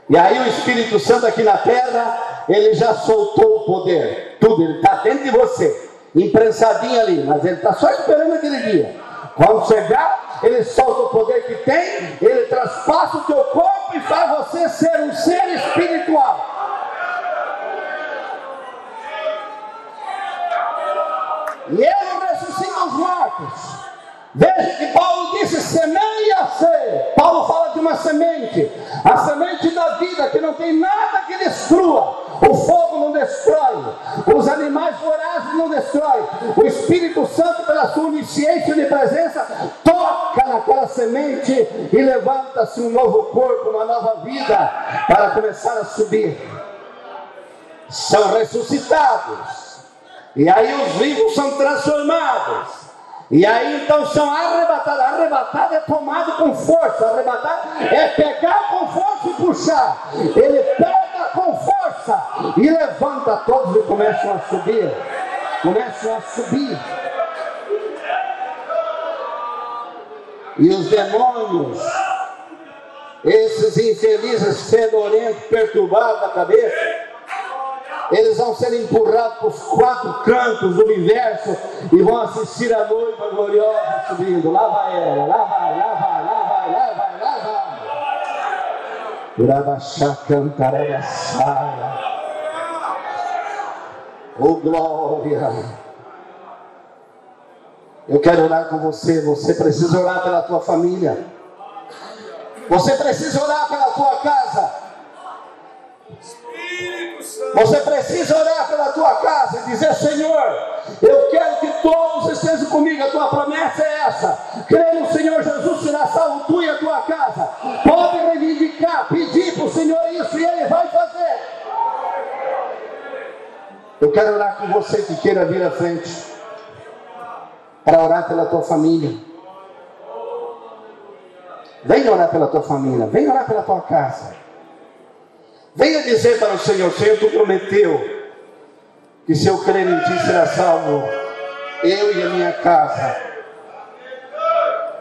E aí o Espírito Santo aqui na terra, ele já soltou o poder. Tudo, ele está dentro de você, imprensadinho ali, mas ele está só esperando aquele dia. Quando chegar, ele solta o poder que tem, ele traspassa o teu corpo e faz você ser um ser espiritual. E ele ressuscita os mortos. Veja que Paulo disse: semeia ser. Paulo fala de uma semente, a semente da vida, que não tem nada que destrua. O fogo não destrói, os animais vorazes não destrói. O Espírito Santo, pela sua onisciência de presença, toca naquela semente e levanta-se um novo corpo, uma nova vida, para começar a subir. São ressuscitados, e aí os vivos são transformados. E aí então são arrebatados. Arrebatado é tomado com força. Arrebatado é pegar com força e puxar. Ele pega com força e levanta todos e começam a subir. Começam a subir. E os demônios, esses infelizes, fedorentos, perturbados da cabeça, eles vão ser empurrados para os 4 cantos do universo e vão assistir a noiva gloriosa subindo. Lá vai ela, lá vai, lá vai, lá vai, lá vai, lá vai. Urabachá cantarabassaia. Oh, glória! Eu quero orar com você. Você precisa orar pela tua família. Você precisa orar pela tua casa. Você precisa orar pela tua casa e dizer: Senhor, eu quero que todos estejam comigo. A tua promessa é essa. Crê no Senhor Jesus, será salvo tu e a tua casa. Pode reivindicar, pedir para o Senhor isso e Ele vai fazer. Eu quero orar com você que queira vir à frente para orar pela tua família. Venha orar pela tua família. Venha orar pela tua casa. Venha dizer para o Senhor: Senhor, tu prometeu que se eu crer em ti será salvo eu e a minha casa.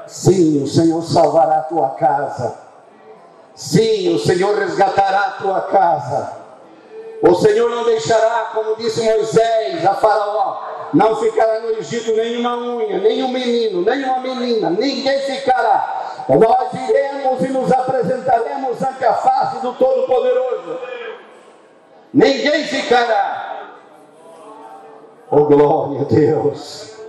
Sim, o Senhor salvará a tua casa. Sim, o Senhor resgatará a tua casa. O Senhor não deixará, como disse Moisés a Faraó, não ficará no Egito nenhuma unha, nenhum menino, nenhuma menina, ninguém ficará. Nós iremos e nos apresentaremos ante a face do Todo-Poderoso. Ninguém ficará. Oh, glória a Deus.